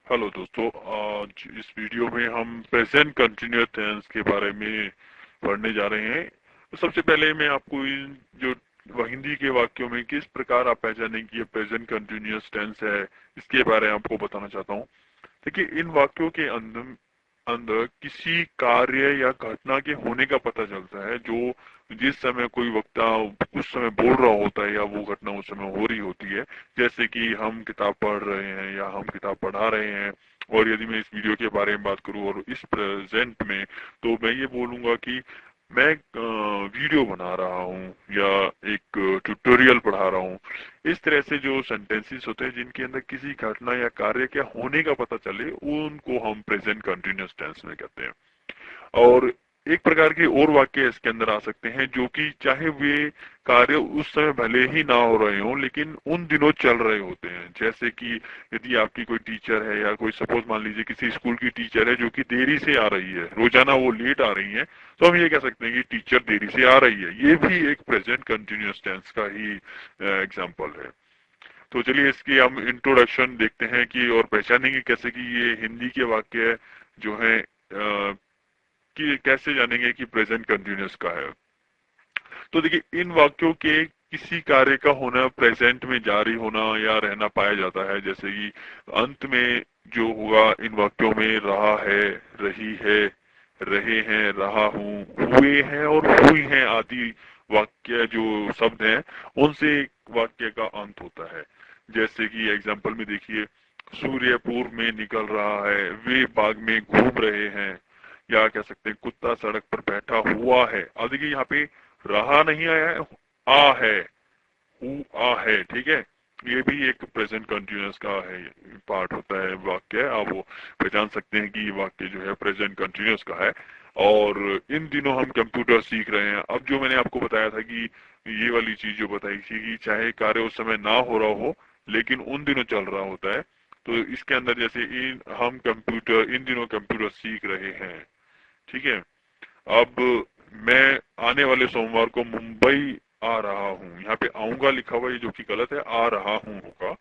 Hello दोस्तों, आज इस वीडियो में हम प्रेजेंट कंटिन्यूअस टेंस के बारे में पढ़ने जा रहे हैं। तो सबसे पहले मैं आपको इन जो हिंदी के वाक्यों में किस प्रकार आप पहचानेंगे कि ये प्रेजेंट कंटिन्यूअस टेंस है, इसके बारे में आपको बताना चाहता हूँ। देखिए, इन वाक्यों के अंदर अंदर किसी कार्य या घटना के होने का पता चलता है, जो जिस समय कोई वक्ता उस समय बोल रहा होता है या वो घटना उस समय हो रही होती है। जैसे कि हम किताब पढ़ रहे हैं या हम किताब पढ़ा रहे हैं। और यदि मैं इस वीडियो के बारे में बात करूं और इस प्रेजेंट में, तो मैं ये बोलूंगा कि मैं वीडियो बना रहा हूँ या एक ट्यूटोरियल पढ़ा रहा हूँ। इस तरह से जो सेंटेंसेस होते हैं जिनके अंदर किसी घटना या कार्य के होने का पता चले, उनको हम प्रेजेंट कंटिन्यूअस टेंस में कहते हैं। और एक प्रकार के और वाक्य इसके अंदर आ सकते हैं जो कि चाहे वे कार्य उस समय भले ही ना हो रहे हों, लेकिन उन दिनों चल रहे होते हैं। जैसे कि यदि आपकी कोई टीचर है या कोई सपोज मान लीजिए किसी स्कूल की टीचर है जो कि देरी से आ रही है, रोजाना वो लेट आ रही है, तो हम ये कह सकते हैं कि टीचर देरी से आ रही है। ये भी एक प्रेजेंट कंटिन्यूअस टेंस का ही एग्जाम्पल है। तो चलिए इसकी हम इंट्रोडक्शन देखते हैं कि और पहचानेंगे कैसे कि ये हिंदी के वाक्य जो है कि कैसे जानेंगे कि प्रेजेंट कंटिन्यूअस का है। तो देखिए, इन वाक्यों के किसी कार्य का होना प्रेजेंट में जारी होना या रहना पाया जाता है। जैसे कि अंत में जो होगा इन वाक्यों में रहा है, रही है, रहे हैं, रहा हूँ, हुए हैं और हुई हैं आदि वाक्य जो शब्द हैं, उनसे एक वाक्य का अंत होता है। जैसे कि एग्जाम्पल में देखिए, सूर्य पूर्व में निकल रहा है, वे बाग में घूम रहे हैं। या कह सकते हैं कुत्ता सड़क पर बैठा हुआ है। अब देखिए यहाँ पे रहा नहीं आया है, आ है, हु आ है, ठीक है। ये भी एक प्रेजेंट कंटिन्यूअस का है पार्ट होता है वाक्य। आप वो पहचान सकते हैं कि ये वाक्य जो है प्रेजेंट कंटिन्यूअस का है। और इन दिनों हम कंप्यूटर सीख रहे हैं। अब जो मैंने आपको बताया था कि ये वाली चीज जो बताई थी कि चाहे कार्य उस समय ना हो रहा हो, लेकिन उन दिनों चल रहा होता है। तो इसके अंदर जैसे इन दिनों कंप्यूटर सीख रहे हैं, ठीक है। अब मैं आने वाले सोमवार को मुंबई आ रहा हूँ। यहाँ पे आऊंगा लिखा हुआ है जो कि गलत है, आ रहा हूँ होगा।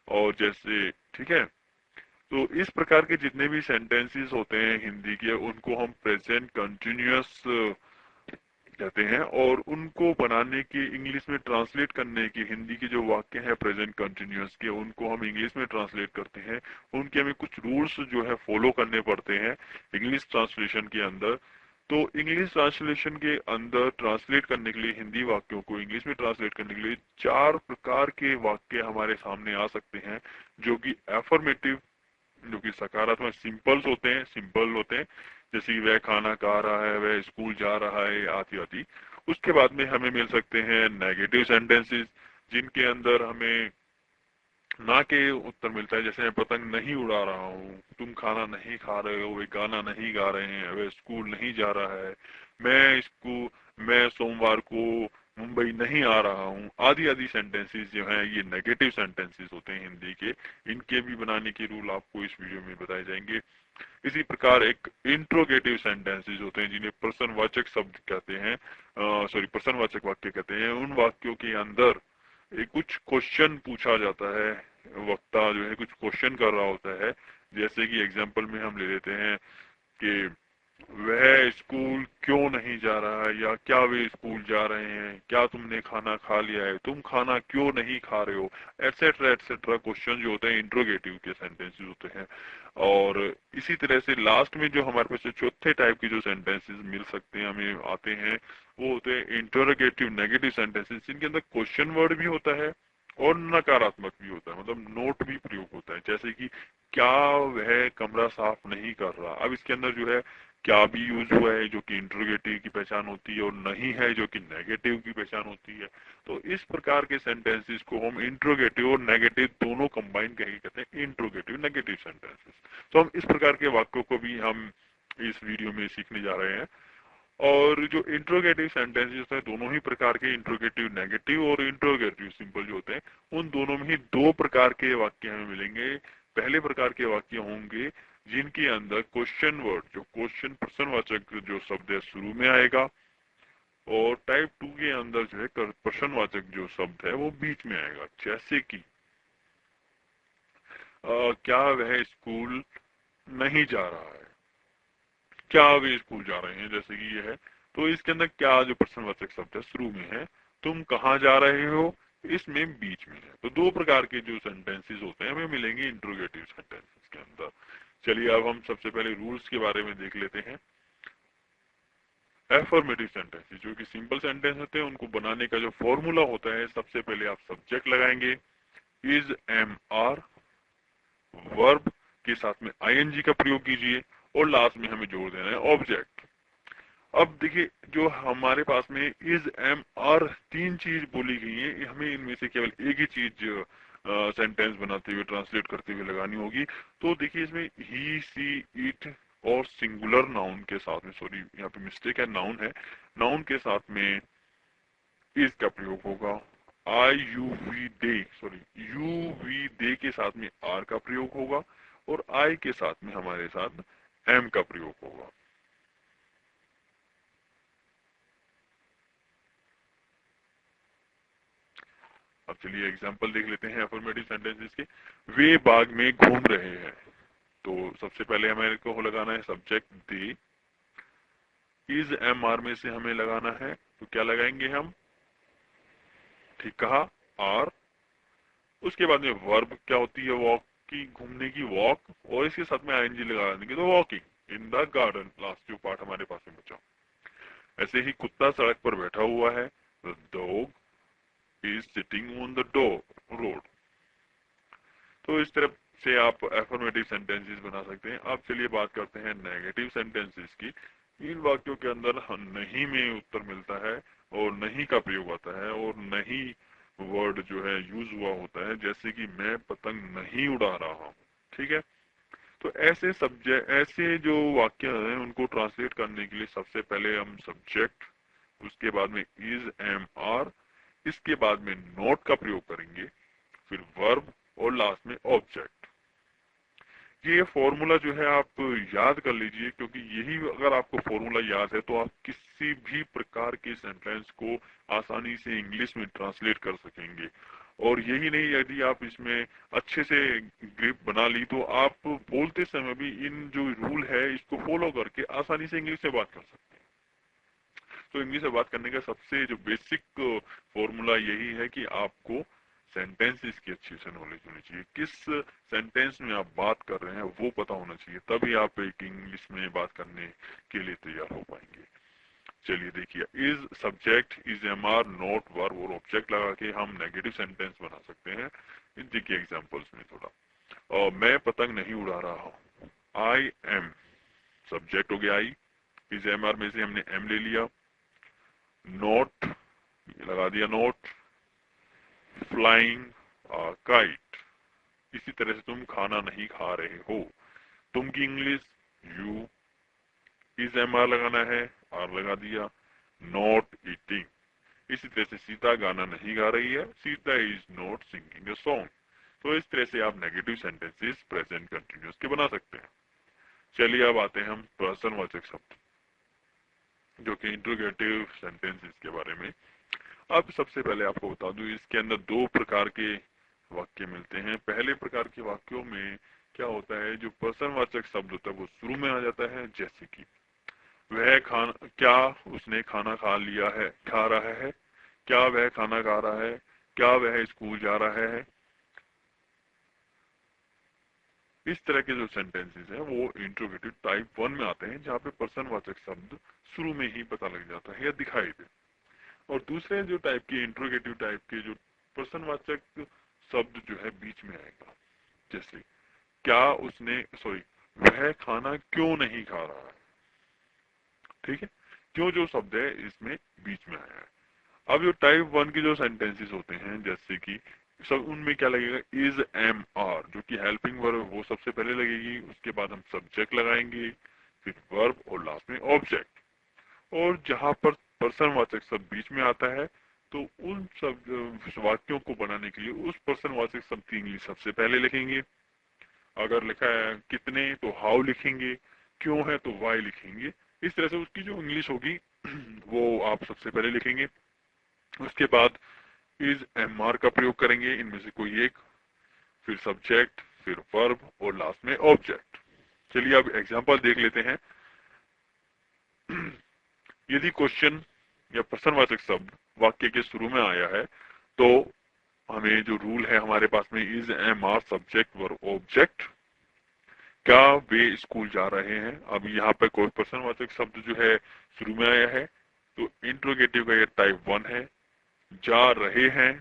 और जैसे, ठीक है। तो इस प्रकार के जितने भी सेंटेंसेस होते हैं हिंदी के, उनको हम प्रेजेंट कंटिन्यूअस कहते हैं। और उनको बनाने की, इंग्लिश में ट्रांसलेट करने की, हिंदी के जो वाक्य हैं प्रेजेंट कंटिन्यूअस के, उनको हम इंग्लिश में ट्रांसलेट करते हैं। उनके हमें कुछ रूल्स जो है फॉलो करने पड़ते हैं इंग्लिश ट्रांसलेशन के अंदर। तो इंग्लिश ट्रांसलेशन के अंदर ट्रांसलेट करने के लिए, हिंदी वाक्यों को इंग्लिश में ट्रांसलेट करने के लिए, चार प्रकार के वाक्य हमारे सामने आ सकते हैं। जो कि एफर्मेटिव, जो कि सकारात्मक सिंपल होते हैं। जैसे कि वह खाना खा रहा है, वह स्कूल जा रहा है, आदि आदि। उसके बाद में हमें मिल सकते हैं नेगेटिव सेंटेंसेस, जिनके अंदर हमें ना के उत्तर मिलता है। जैसे मैं पतंग नहीं उड़ा रहा हूँ, तुम खाना नहीं खा रहे हो, वे गाना नहीं गा रहे हैं, वे स्कूल नहीं जा रहा है, मैं सोमवार को मुंबई नहीं आ रहा हूँ, आदि आदि सेंटेंसेस जो हैं ये नेगेटिव सेंटेंसेस होते हैं हिंदी के। इनके भी बनाने के रूल आपको इस वीडियो में बताए जाएंगे। इसी प्रकार एक इंट्रोगेटिव सेंटेंसेस होते हैं जिन्हें प्रश्नवाचक शब्द कहते हैं, प्रश्नवाचक वाक्य कहते हैं। उन वाक्यों के अंदर कुछ क्वेश्चन पूछा जाता है, वक्ता जो है कुछ क्वेश्चन कर रहा होता है। जैसे कि एग्जांपल में हम ले लेते हैं कि वह स्कूल क्यों नहीं जा रहा है, या क्या वे स्कूल जा रहे हैं, क्या तुमने खाना खा लिया है, तुम खाना क्यों नहीं खा रहे हो, एटसेट्रा एटसेट्रा क्वेश्चन जो होते हैं इंट्रोगेटिव के सेंटेंसेस होते हैं। और इसी तरह से लास्ट में जो हमारे पास चौथे टाइप के जो सेंटेंसेस मिल सकते हैं, हमें आते हैं, वो होते हैं इंटरोगेटिव नेगेटिव सेंटेंसेस, जिनके अंदर क्वेश्चन वर्ड भी होता है और नकारात्मक भी होता है, मतलब नोट भी प्रयोग होता है। जैसे कि क्या वह कमरा साफ नहीं कर रहा। अब इसके अंदर जो है क्या भी यूज हुआ है जो कि इंट्रोगेटिव की पहचान होती है, और नहीं है जो कि नेगेटिव की पहचान होती है। तो इस प्रकार के सेंटेंसेस को हम इंट्रोगेटिव और नेगेटिव दोनों कंबाइन करके कहते हैं इंट्रोगेटिव नेगेटिव सेंटेंसेस। तो हम इस प्रकार के वाक्यों को भी हम इस वीडियो में सीखने जा रहे हैं। और जो इंट्रोगेटिव सेंटेंसेस होते हैं, दोनों ही प्रकार के इंट्रोगेटिव नेगेटिव और इंट्रोगेटिव सिंपल जो होते हैं, उन दोनों में ही दो प्रकार के वाक्य हमें मिलेंगे। पहले प्रकार के वाक्य होंगे जिनके अंदर क्वेश्चन वर्ड, जो क्वेश्चन प्रश्नवाचक जो शब्द है शुरू में आएगा। और टाइप टू के अंदर जो है प्रश्नवाचक जो शब्द है वो बीच में आएगा। जैसे कि क्या वह स्कूल नहीं जा रहा है, क्या वे स्कूल जा रहे हैं, जैसे कि ये है। तो इसके अंदर क्या जो प्रश्नवाचक शब्द है शुरू में है, तुम कहाँ जा रहे हो इसमें बीच में है। तो दो प्रकार के जो सेंटेंसेस होते हैं हमें मिलेंगे इंट्रोगेटिव सेंटेंसेस के अंदर। चलिए अब हम सबसे पहले रूल्स के बारे में देख लेते हैं। एफर्मेटिव सेंटेंसेस जो कि सिंपल सेंटेंस होते हैं, उनको बनाने का जो फॉर्मूला होता है, सबसे पहले आप सब्जेक्ट लगाएंगे, इज एम आर, वर्ब के साथ में आईएनजी का प्रयोग कीजिए और लास्ट में हमें जोड़ देना है ऑब्जेक्ट। अब देखिए जो हमारे पास में इज एम आर तीन चीज बोली गई है, हमें इनमें से केवल एक ही चीज सेंटेंस बनाते हुए ट्रांसलेट करते हुए लगानी होगी। तो देखिए इसमें ही सी इट और सिंगुलर नाउन के साथ में, सॉरी यहाँ पे मिस्टेक है, नाउन है, नाउन के साथ में इज का प्रयोग होगा। I you we they, sorry you we they के साथ में आर का प्रयोग होगा और आई के साथ में हमारे साथ एम का प्रयोग होगा। अब चलिए एग्जांपल देख लेते हैं अफर्मेटिव सेंटेंसेस के। वे बाग में घूम रहे हैं, तो सबसे पहले हमें को लगाना है subject they, is am are में से हमें लगाना है, तो क्या लगाएंगे हम, ठीक कहा, आर। उसके बाद में वर्ब क्या होती है, वॉक की, घूमने की, वॉक, और इसके साथ में आईएनजी लगा देंगे तो walking in the garden, last जो पार्ट हमारे पास में बचा। ऐसे ही कुत्ता सड़क पर बैठा हुआ है, the dog is sitting on the road. तो इस तरह से आप एफर्मेटिव सेंटेंसेस बना सकते हैं। अब चलिए बात करते हैं नेगेटिव सेंटेंसेस की। इन वाक्यों के अंदर नहीं में उत्तर मिलता है और नहीं का प्रयोग आता है और नहीं वर्ड जो है यूज हुआ होता है, जैसे कि मैं पतंग नहीं उड़ा रहा हूँ, ठीक है। तो ऐसे सब्जेक्ट, ऐसे जो वाक्य हैं उनको ट्रांसलेट करने के लिए सबसे पहले हम सब्जेक्ट, उसके बाद में इज एम आर, इसके बाद में नॉट का प्रयोग करेंगे, फिर वर्ब और लास्ट में ऑब्जेक्ट। ये फॉर्मूला जो है आप याद कर लीजिए, क्योंकि यही अगर आपको फॉर्मूला याद है तो आप किसी भी प्रकार के सेंटेंस को आसानी से इंग्लिश में ट्रांसलेट कर सकेंगे। और यही नहीं, यदि आप इसमें अच्छे से ग्रिप बना ली तो आप बोलते समय भी इन जो रूल है इसको फॉलो करके आसानी से इंग्लिश में बात कर सकते हैं। तो इंग्लिश में बात करने का सबसे जो बेसिक फॉर्मूला यही है कि आपको सेंटेंसेस की अच्छी से नॉलेज होनी चाहिए, किस सेंटेंस में आप बात कर रहे हैं वो पता होना चाहिए, तभी आप एक इंग्लिश में बात करने के लिए तैयार हो पाएंगे। चलिए देखिए, is subject, is am are, not, verb और ऑब्जेक्ट लगा के हम नेगेटिव सेंटेंस बना सकते हैं। देखिए एग्जांपल्स में थोड़ा, और मैं पतंग नहीं उड़ा रहा हूँ, आई एम, सब्जेक्ट हो गया आई, इज एम आर में से हमने एम ले लिया, नॉट लगा दिया नॉट, फ्लाइंग काइट, इसी तरह से तुम खाना नहीं खा रहे हो, तुम की English you, is am are लगाना है, आर लगा दिया, नॉट ईटिंग, इसी तरह से सीता गाना नहीं गा रही है, Sita is not singing a song. तो इस तरह से आप नेगेटिव सेंटेंसेस प्रेजेंट कंटिन्यूअस के बना सकते हैं। चलिए अब आते हैं हम पर्सनवाचक शब्द, जो कि इंट्रोगेटिव सेंटेंसेस के बारे में। अब सबसे पहले आपको बता दूं, इसके अंदर दो प्रकार के वाक्य मिलते हैं। पहले प्रकार के वाक्यों में क्या होता है, जो पर्सनवाचक शब्द होता है वो शुरू में आ जाता है, जैसे कि वह खाना, क्या उसने खाना खा लिया है, खा रहा है, क्या वह खाना खा रहा है, क्या वह स्कूल जा रहा है। इस तरह के जो सेंटेंसेस हैं वो इंट्रोगेटिव टाइप 1 में आते हैं, जहाँ पे पर्सनवाचक शब्द शुरू में ही पता लग जाता है या दिखाई दे। और दूसरे जो टाइप के इंट्रोगेटिव टाइप के जो पर्सनवाचक शब्द जो है बीच में आएगा, जैसे क्या उसने, सॉरी वह खाना क्यों नहीं खा रहा है, ठीक है, क्यों जो शब्द है इसमें बीच में आया है। अब जो टाइप 1 के जो सेंटेंसेस होते हैं, जैसे कि सब, उनमें क्या लगेगा, इज एम आर, जो कि हेल्पिंग वर्ब वो सबसे पहले लगेगी, उसके बाद हम सब्जेक्ट लगाएंगे, फिर वर्ब और लास्ट में ऑब्जेक्ट। और जहां पर पर्सनवाचक शब्द बीच में आता है तो उन सब वाक्यों को बनाने के लिए उस पर्सनवाचक शब्द की इंग्लिश सबसे पहले लिखेंगे। अगर लिखा है कितने तो हाउ लिखेंगे, क्यों है तो वाई लिखेंगे। इस तरह से उसकी जो इंग्लिश होगी वो आप सबसे पहले लिखेंगे। उसके बाद इज एम आर का प्रयोग करेंगे, इनमें से कोई एक, फिर सब्जेक्ट, फिर वर्ब और लास्ट में ऑब्जेक्ट। चलिए अब एग्जांपल देख लेते हैं। यदि क्वेश्चन या प्रश्नवाचक शब्द वाक्य के शुरू में आया है तो हमें जो रूल है हमारे पास में is am are subject verb object, क्या वे स्कूल जा रहे हैं। अब यहाँ पे कोई प्रश्नवाचक शब्द जो है शुरू में आया है तो इंट्रोगेटिव का ये टाइप 1 है। जा रहे हैं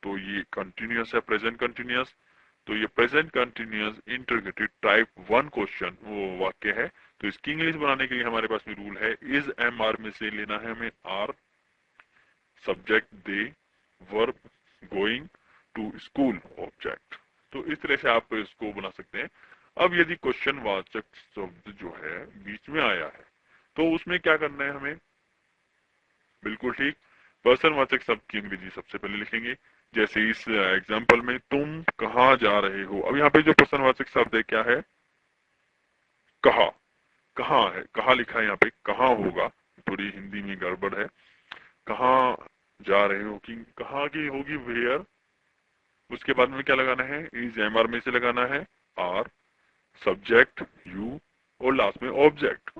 तो ये कंटिन्यूअस है, प्रेजेंट कंटिन्यूअस। तो ये present continuous interrogative type 1 question वो वाक्य है। तो इसकी इंग्लिश बनाने के लिए हमारे पास में रूल है इज एम आर में से लेना है हमें are, subject they, verb going to school object. तो इस तरह से आप इसको बना सकते हैं। अब यदि क्वेश्चन वाचक शब्द जो है बीच में आया है तो उसमें क्या करना है हमें। बिल्कुल ठीक, पर्सनवाचक शब्द की अंग्रेजी सबसे पहले लिखेंगे। जैसे इस एग्जांपल में तुम कहाँ जा रहे हो। अब यहाँ पे जो पर्सनवाचक शब्द है क्या है, कहाँ। कहाँ है, कहाँ लिखा है यहाँ पे, कहाँ होगा, थोड़ी हिंदी में गड़बड़ है। कहाँ जा रहे हो कि कहाँ की होगी वेयर। उसके बाद में क्या लगाना है, इज एम आर में से लगाना है आर, सब्जेक्ट यू और लास्ट में ऑब्जेक्ट।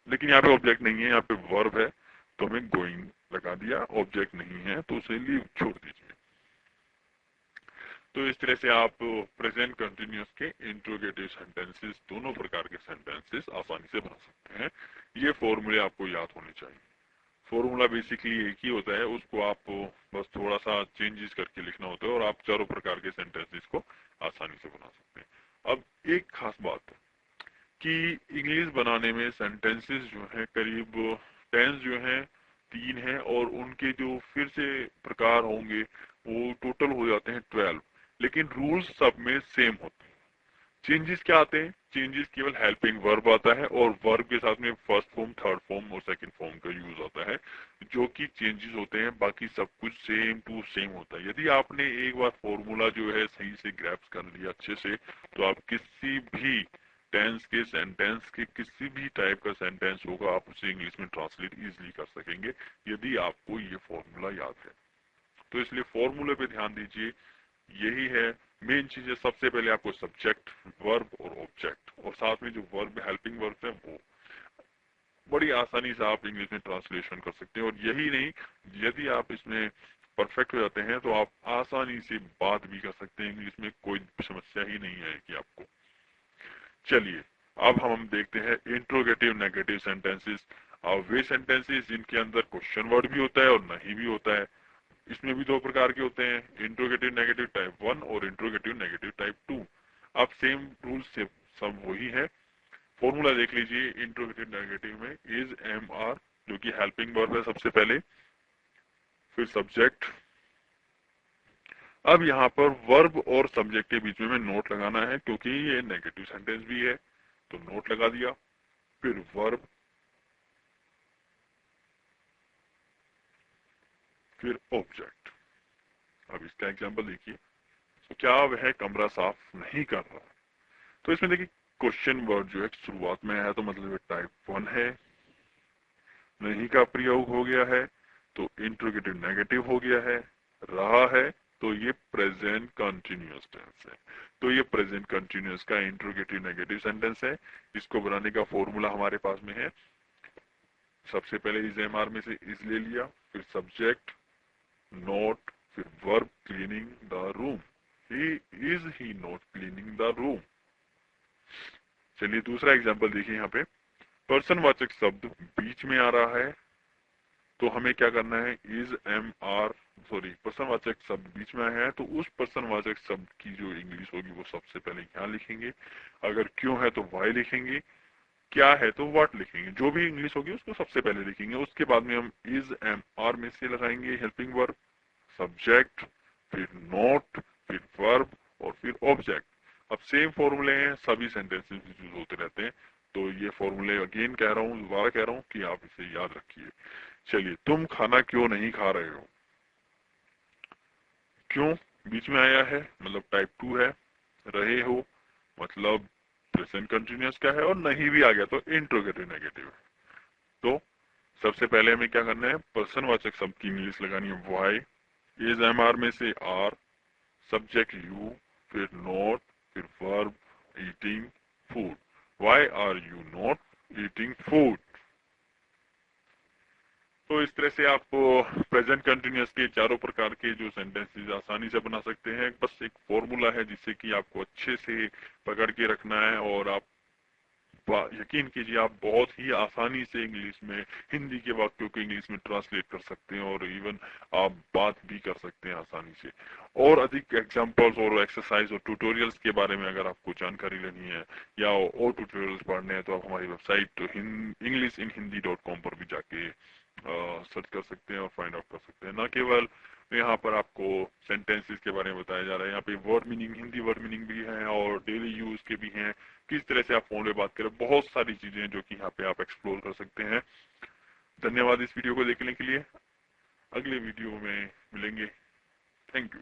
लेकिन यहाँ पे ऑब्जेक्ट नहीं है, यहाँ पे वर्ब है तो हमें गोइंग लगा दिया, ऑब्जेक्ट नहीं है तो उसे लीव छोड़ दीजिए। तो इस तरह से आप प्रेजेंट कंटिन्यूअस के इंट्रोगेटिव सेंटेंसेस, दोनों प्रकार के सेंटेंसेस आसानी से बना सकते हैं। ये फॉर्मूले आपको याद होने चाहिए। फॉर्मूला बेसिकली एक ही होता है, उसको आप बस थोड़ा सा चेंजेस करके लिखना होता है और आप चारों प्रकार के सेंटेंसेस को आसानी से बना सकते हैं। अब एक खास बात कि इंग्लिश बनाने में सेंटेंसेस जो है करीब टेंस जो है 3 है और उनके जो फिर से प्रकार होंगे वो टोटल हो जाते हैं 12। लेकिन रूल्स सब में सेम होते हैं। चेंजेस क्या आते हैं, चेंजेस केवल हेल्पिंग वर्ब आता है और वर्ब के साथ में फर्स्ट फॉर्म, थर्ड फॉर्म और सेकंड फॉर्म का यूज होता है जो कि चेंजेस होते हैं। बाकी सब कुछ सेम टू सेम होता है। यदि आपने एक बार फॉर्मूला जो है सही से ग्रैप्स कर लिया अच्छे से तो आप किसी भी टेंस के सेंटेंस के किसी भी टाइप का सेंटेंस होगा आप उसे इंग्लिश में ट्रांसलेट इजिली कर सकेंगे यदि आपको ये फॉर्मूला याद है। तो इसलिए फॉर्मूले पे ध्यान दीजिए, यही है मेन चीज है। सबसे पहले आपको सब्जेक्ट, वर्ब और ऑब्जेक्ट और साथ में जो वर्ब हेल्पिंग वर्ब है वो बड़ी आसानी से आप इंग्लिश में ट्रांसलेशन कर सकते हैं। और यही नहीं, यदि आप इसमें परफेक्ट हो जाते हैं तो आप आसानी से बात भी कर सकते हैं इंग्लिश में, कोई समस्या ही नहीं आएगी आपको। चलिए अब हम देखते हैं इंट्रोगेटिव नेगेटिव सेंटेंसेस। वे सेंटेंसेस जिनके अंदर क्वेश्चन वर्ड भी होता है और नहीं भी होता है। इसमें भी दो प्रकार के होते हैं, इंट्रोगेटिव नेगेटिव टाइप 1 और इंट्रोगेटिव नेगेटिव टाइप 2। अब सेम रूल से सब वही है। फॉर्मूला देख लीजिए, इंट्रोगेटिव नेगेटिव में इज एम आर जो कि हेल्पिंग वर्ब है सबसे पहले, फिर सब्जेक्ट। अब यहाँ पर वर्ब और सब्जेक्ट के बीच में नोट लगाना है क्योंकि ये नेगेटिव सेंटेंस भी है तो नोट लगा दिया। फिर वर्ब, फिर ऑब्जेक्ट। अब इसका एग्जांपल देखिए, तो क्या वह कमरा साफ नहीं कर रहा। तो इसमें देखिए क्वेश्चन वर्ड जो है शुरुआत में आया तो मतलब ये टाइप 1 है। नहीं का प्रयोग हो गया है तो इंट्रोगेटिव नेगेटिव हो गया है। रहा है तो ये प्रेजेंट कंटिन्यूअस टेंस है। तो ये प्रेजेंट कंटिन्यूअस का इंट्रोगेटिव नेगेटिव सेंटेंस है। इसको बनाने का फॉर्मूला हमारे पास में है। सबसे पहले इज एम आर में से इज ले लिया, फिर सब्जेक्ट नॉट, फिर verb cleaning the room. He not cleaning the room. चलिए दूसरा एग्जांपल देखिए, यहाँ पे पर्सनवाचक शब्द बीच में आ रहा है तो हमें क्या करना है, इज एम आर सॉरी पर्सनवाचक शब्द बीच में आया है तो उस पर्सनवाचक शब्द की जो इंग्लिश होगी वो सबसे पहले यहाँ लिखेंगे। अगर क्यों है तो वाई लिखेंगे, क्या है तो व्हाट लिखेंगे। जो भी इंग्लिश होगी उसको सबसे पहले लिखेंगे। उसके बाद में हम इज एम आर में से लगाएंगे हेल्पिंग वर्ब, सब्जेक्ट, फिर नॉट, फिर वर्ब और फिर ऑब्जेक्ट। अब सेम फॉर्मूले हैं, सभी सेंटेंसेस यूज होते रहते हैं। तो ये फॉर्मूले अगेन कह रहा हूँ, दोबारा कह रहा हूँ कि आप इसे याद रखिए। चलिए, तुम खाना क्यों नहीं खा रहे हो। क्यों बीच में आया है मतलब टाइप 2 है। रहे हो मतलब प्रेजेंट कंटिन्यूअस का है और नहीं भी आ गया तो इंट्रोगेटिव नेगेटिव है। तो सबसे पहले हमें क्या करना है, पर्सनवाचक शब्द की इंग्लिश लगानी है वाई, इज एम आर में से आर, सब्जेक्ट यू, फिर नॉट, फिर verb eating food, why are you not eating food. तो इस तरह से आप प्रेजेंट कंटिन्यूअस के चारों प्रकार के जो सेंटेंसेस आसानी से बना सकते हैं। बस एक फॉर्मूला है जिससे कि आपको अच्छे से पकड़ के रखना है, और आप यकीन कीजिए आप बहुत ही आसानी से इंग्लिश में, हिंदी के वाक्यों को इंग्लिश में ट्रांसलेट कर सकते हैं, और इवन आप बात भी कर सकते हैं आसानी से। और अधिक एग्जांपल्स और एक्सरसाइज और ट्यूटोरियल्स के बारे में अगर आपको जानकारी लेनी है या और ट्यूटोरियल्स पढ़ने हैं, तो आप हमारी वेबसाइट तो EnglishInHindi.com पर भी जाके सर्च कर सकते हैं और फाइंड आउट कर सकते हैं। न केवल यहाँ पर आपको सेंटेंसेस के बारे में बताया जा रहा है, यहाँ पे word meaning, Hindi word meaning भी है और डेली यूज के भी हैं, किस तरह से आप फोन में बात करें, बहुत सारी चीजें हैं जो कि यहाँ पे आप एक्सप्लोर कर सकते हैं। धन्यवाद इस वीडियो को देखने के लिए। अगले वीडियो में मिलेंगे। Thank you.